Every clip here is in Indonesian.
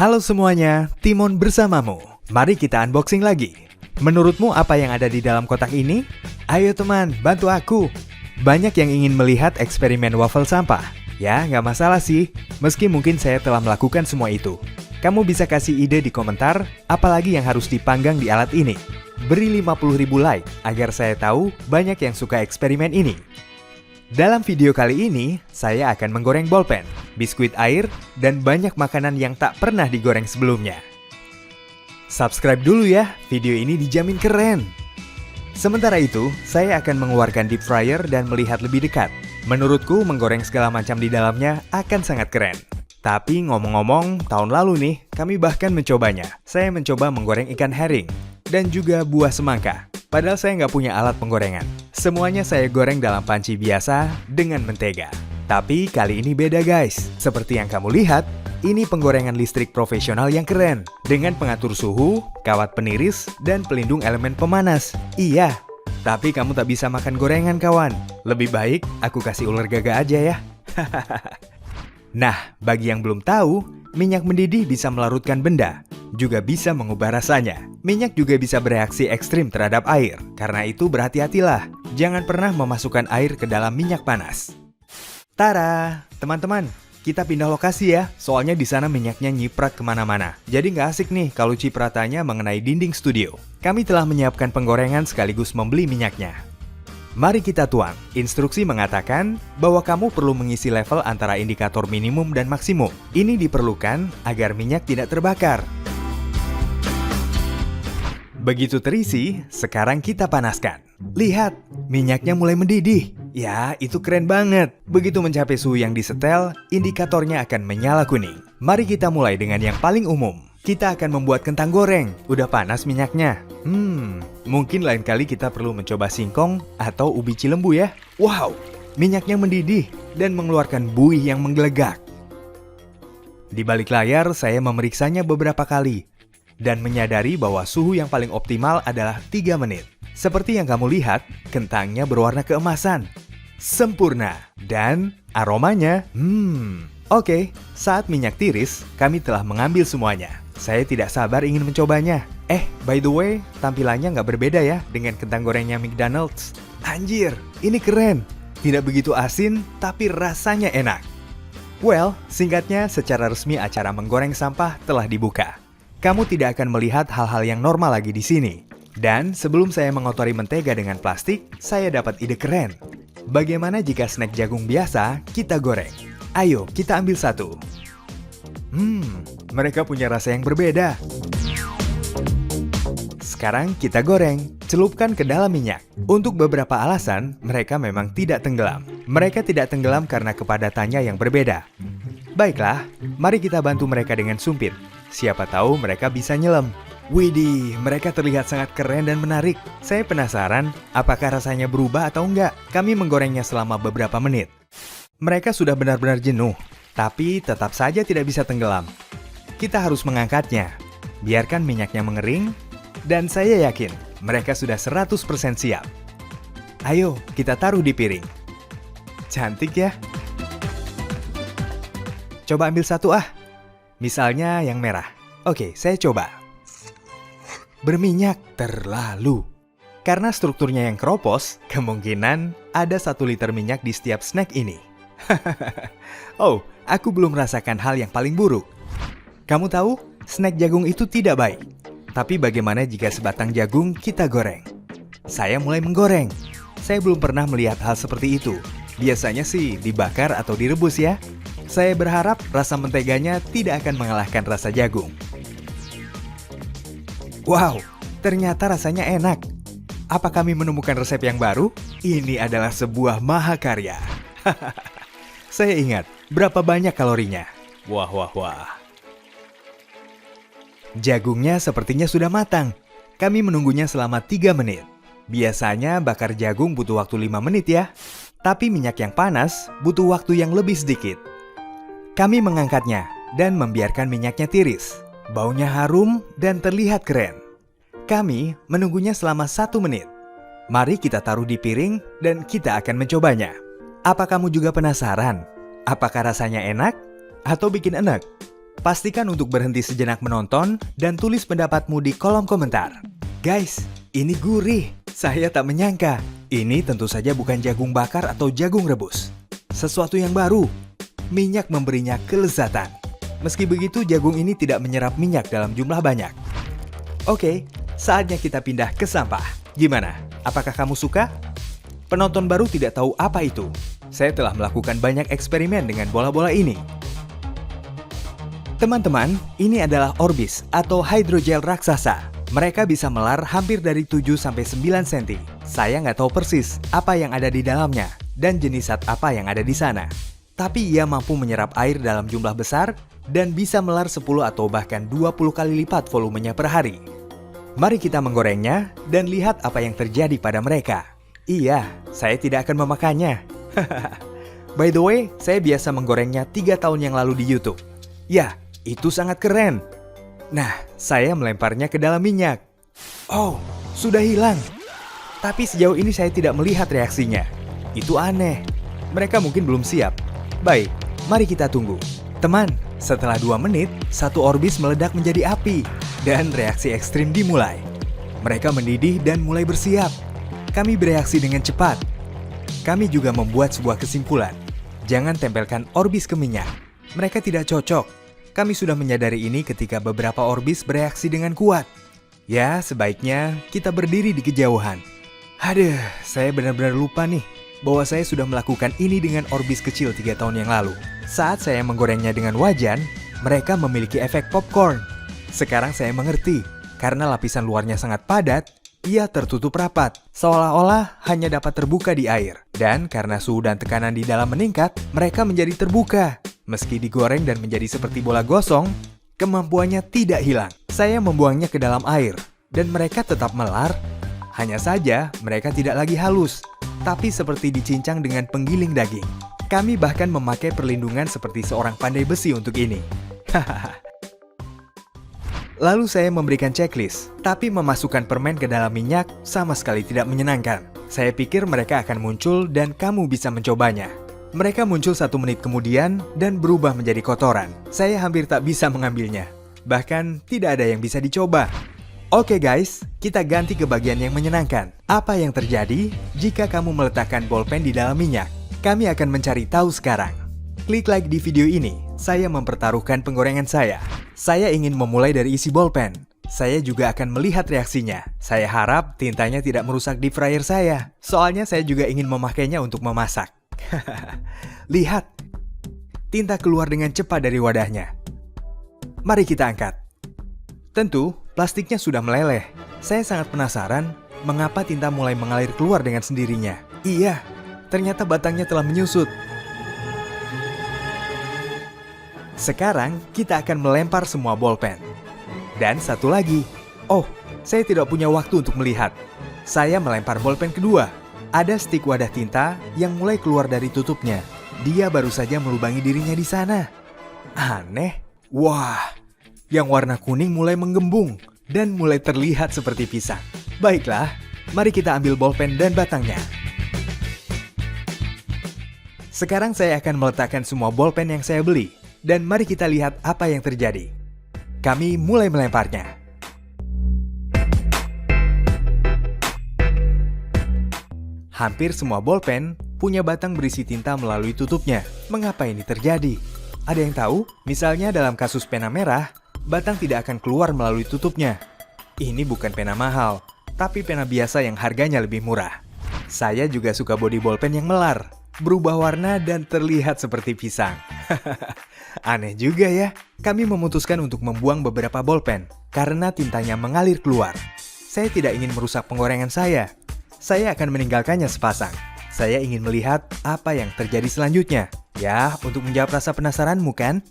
Halo semuanya, Timon bersamamu. Mari kita unboxing lagi. Menurutmu apa yang ada di dalam kotak ini? Ayo teman, bantu aku. Banyak yang ingin melihat eksperimen waffle sampah. Ya, nggak masalah sih, meski mungkin saya telah melakukan semua itu. Kamu bisa kasih ide di komentar, apalagi yang harus dipanggang di alat ini. Beri 50.000 like, agar saya tahu banyak yang suka eksperimen ini. Dalam video kali ini, saya akan menggoreng bolpen, biskuit air, dan banyak makanan yang tak pernah digoreng sebelumnya. Subscribe dulu ya, video ini dijamin keren. Sementara itu, saya akan mengeluarkan deep fryer dan melihat lebih dekat. Menurutku, menggoreng segala macam di dalamnya akan sangat keren. Tapi ngomong-ngomong, tahun lalu nih, kami bahkan mencobanya. Saya mencoba menggoreng ikan herring, dan juga buah semangka. Padahal saya nggak punya alat penggorengan. Semuanya saya goreng dalam panci biasa dengan mentega. Tapi kali ini beda guys. Seperti yang kamu lihat, ini penggorengan listrik profesional yang keren. Dengan pengatur suhu, kawat peniris, dan pelindung elemen pemanas. Iya, tapi kamu tak bisa makan gorengan kawan. Lebih baik aku kasih ular gagak aja ya. Nah, bagi yang belum tahu, minyak mendidih bisa melarutkan benda, juga bisa mengubah rasanya. Minyak juga bisa bereaksi ekstrim terhadap air. Karena itu berhati-hatilah, jangan pernah memasukkan air ke dalam minyak panas. Tara, teman-teman, kita pindah lokasi ya, soalnya di sana minyaknya nyiprat kemana-mana. Jadi nggak asik nih kalau cipratannya mengenai dinding studio. Kami telah menyiapkan penggorengan sekaligus membeli minyaknya. Mari kita tuang. Instruksi mengatakan bahwa kamu perlu mengisi level antara indikator minimum dan maksimum. Ini diperlukan agar minyak tidak terbakar. Begitu terisi, sekarang kita panaskan. Lihat, minyaknya mulai mendidih. Ya, itu keren banget. Begitu mencapai suhu yang disetel, indikatornya akan menyala kuning. Mari kita mulai dengan yang paling umum. Kita akan membuat kentang goreng. Udah panas minyaknya. Mungkin lain kali kita perlu mencoba singkong atau ubi cilembu ya. Wow, minyaknya mendidih dan mengeluarkan buih yang menggelegak. Di balik layar, saya memeriksanya beberapa kali dan menyadari bahwa suhu yang paling optimal adalah 3 menit. Seperti yang kamu lihat, kentangnya berwarna keemasan. Sempurna. Dan aromanya, Oke, saat minyak tiris, kami telah mengambil semuanya. Saya tidak sabar ingin mencobanya. By the way, tampilannya nggak berbeda ya dengan kentang gorengnya McDonald's. Anjir, ini keren. Tidak begitu asin, tapi rasanya enak. Well, singkatnya, secara resmi acara menggoreng sampah telah dibuka. Kamu tidak akan melihat hal-hal yang normal lagi di sini. Dan sebelum saya mengotori mentega dengan plastik, saya dapat ide keren. Bagaimana jika snack jagung biasa kita goreng? Ayo, kita ambil satu. Mereka punya rasa yang berbeda. Sekarang kita goreng, celupkan ke dalam minyak. Untuk beberapa alasan, mereka memang tidak tenggelam. Mereka tidak tenggelam karena kepadatannya yang berbeda. Baiklah, mari kita bantu mereka dengan sumpit. Siapa tahu mereka bisa nyelam. Widih, mereka terlihat sangat keren dan menarik. Saya penasaran, apakah rasanya berubah atau enggak? Kami menggorengnya selama beberapa menit. Mereka sudah benar-benar jenuh, tapi tetap saja tidak bisa tenggelam. Kita harus mengangkatnya. Biarkan minyaknya mengering, dan saya yakin mereka sudah 100% siap. Ayo, kita taruh di piring. Cantik ya? Coba ambil satu Misalnya yang merah. Oke, saya coba. Berminyak terlalu. Karena strukturnya yang keropos, kemungkinan ada 1 liter minyak di setiap snack ini. Oh, aku belum merasakan hal yang paling buruk. Kamu tahu, snack jagung itu tidak baik. Tapi bagaimana jika sebatang jagung kita goreng? Saya mulai menggoreng. Saya belum pernah melihat hal seperti itu. Biasanya sih dibakar atau direbus ya. Saya berharap rasa menteganya tidak akan mengalahkan rasa jagung. Wow, ternyata rasanya enak. Apa kami menemukan resep yang baru? Ini adalah sebuah mahakarya. Saya ingat berapa banyak kalorinya. Wah. Jagungnya sepertinya sudah matang. Kami menunggunya selama 3 menit. Biasanya bakar jagung butuh waktu 5 menit ya. Tapi minyak yang panas butuh waktu yang lebih sedikit. Kami mengangkatnya dan membiarkan minyaknya tiris. Baunya harum dan terlihat keren. Kami menunggunya selama 1 menit. Mari kita taruh di piring dan kita akan mencobanya. Apa kamu juga penasaran? Apakah rasanya enak atau bikin enak? Pastikan untuk berhenti sejenak menonton dan tulis pendapatmu di kolom komentar. Guys, ini gurih. Saya tak menyangka. Ini tentu saja bukan jagung bakar atau jagung rebus. Sesuatu yang baru. Minyak memberinya kelezatan. Meski begitu, jagung ini tidak menyerap minyak dalam jumlah banyak. Oke, saatnya kita pindah ke sampah. Gimana? Apakah kamu suka? Penonton baru tidak tahu apa itu. Saya telah melakukan banyak eksperimen dengan bola-bola ini. Teman-teman, ini adalah Orbis atau hidrogel raksasa. Mereka bisa melar hampir dari 7-9 cm. Saya nggak tahu persis apa yang ada di dalamnya dan jenis zat apa yang ada di sana. Tapi ia mampu menyerap air dalam jumlah besar dan bisa melar 10 atau bahkan 20 kali lipat volumenya per hari. Mari kita menggorengnya dan lihat apa yang terjadi pada mereka. Iya, saya tidak akan memakannya. By the way, saya biasa menggorengnya 3 tahun yang lalu di YouTube. Ya, itu sangat keren. Nah, saya melemparnya ke dalam minyak. Oh, sudah hilang. Tapi sejauh ini saya tidak melihat reaksinya. Itu aneh. Mereka mungkin belum siap. Baik, mari kita tunggu. Teman, setelah 2 menit, satu orbis meledak menjadi api. Dan reaksi ekstrim dimulai. Mereka mendidih dan mulai bersiap. Kami bereaksi dengan cepat. Kami juga membuat sebuah kesimpulan. Jangan tempelkan orbis ke minyak. Mereka tidak cocok. Kami sudah menyadari ini ketika beberapa orbis bereaksi dengan kuat. Ya, sebaiknya kita berdiri di kejauhan. Aduh, saya benar-benar lupa nih bahwa saya sudah melakukan ini dengan orbis kecil 3 tahun yang lalu. Saat saya menggorengnya dengan wajan, mereka memiliki efek popcorn. Sekarang saya mengerti, karena lapisan luarnya sangat padat, ia tertutup rapat, seolah-olah hanya dapat terbuka di air. Dan karena suhu dan tekanan di dalam meningkat, mereka menjadi terbuka. Meski digoreng dan menjadi seperti bola gosong, kemampuannya tidak hilang. Saya membuangnya ke dalam air, dan mereka tetap melar. Hanya saja, mereka tidak lagi halus, tapi seperti dicincang dengan penggiling daging. Kami bahkan memakai perlindungan seperti seorang pandai besi untuk ini. Lalu saya memberikan checklist, tapi memasukkan permen ke dalam minyak sama sekali tidak menyenangkan. Saya pikir mereka akan muncul dan kamu bisa mencobanya. Mereka muncul 1 menit kemudian dan berubah menjadi kotoran. Saya hampir tak bisa mengambilnya. Bahkan tidak ada yang bisa dicoba. Oke guys, kita ganti ke bagian yang menyenangkan. Apa yang terjadi jika kamu meletakkan bolpen di dalam minyak? Kami akan mencari tahu sekarang. Klik like di video ini. Saya mempertaruhkan penggorengan saya. Saya ingin memulai dari isi bolpen. Saya juga akan melihat reaksinya. Saya harap tintanya tidak merusak deep fryer saya. Soalnya saya juga ingin memakainya untuk memasak. Lihat, tinta keluar dengan cepat dari wadahnya. Mari kita angkat. Tentu, plastiknya sudah meleleh. Saya sangat penasaran mengapa tinta mulai mengalir keluar dengan sendirinya. Iya, ternyata batangnya telah menyusut. Sekarang kita akan melempar semua bolpen. Dan satu lagi. Oh, saya tidak punya waktu untuk melihat. Saya melempar bolpen kedua. Ada stik wadah tinta yang mulai keluar dari tutupnya. Dia baru saja melubangi dirinya di sana. Aneh. Wah, yang warna kuning mulai menggembung dan mulai terlihat seperti pisang. Baiklah, mari kita ambil bolpen dan batangnya. Sekarang saya akan meletakkan semua bolpen yang saya beli. Dan mari kita lihat apa yang terjadi. Kami mulai melemparnya. Hampir semua bolpen punya batang berisi tinta melalui tutupnya. Mengapa ini terjadi? Ada yang tahu? Misalnya dalam kasus pena merah, batang tidak akan keluar melalui tutupnya. Ini bukan pena mahal, tapi pena biasa yang harganya lebih murah. Saya juga suka bodi bolpen yang melar, berubah warna dan terlihat seperti pisang. Aneh juga ya. Kami memutuskan untuk membuang beberapa bolpen karena tintanya mengalir keluar. Saya tidak ingin merusak penggorengan saya. Saya akan meninggalkannya sepasang. Saya ingin melihat apa yang terjadi selanjutnya. Ya, untuk menjawab rasa penasaranmu kan?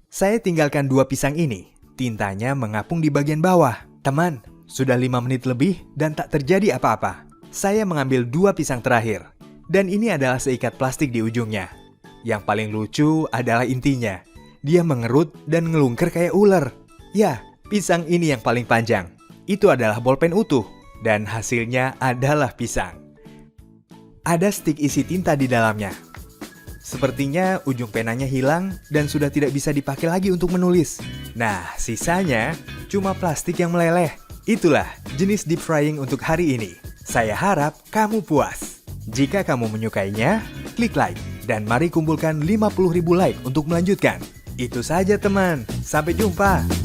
Saya tinggalkan 2 pisang ini. Tintanya mengapung di bagian bawah. Teman, sudah 5 menit lebih dan tak terjadi apa-apa. Saya mengambil 2 pisang terakhir. Dan ini adalah seikat plastik di ujungnya. Yang paling lucu adalah intinya. Dia mengerut dan ngelungker kayak ular. Ya, pisang ini yang paling panjang. Itu adalah bolpen utuh. Dan hasilnya adalah pisang. Ada stik isi tinta di dalamnya. Sepertinya ujung penanya hilang dan sudah tidak bisa dipakai lagi untuk menulis. Nah, sisanya cuma plastik yang meleleh. Itulah jenis deep frying untuk hari ini. Saya harap kamu puas. Jika kamu menyukainya, klik like dan mari kumpulkan 50.000 like untuk melanjutkan. Itu saja teman, sampai jumpa.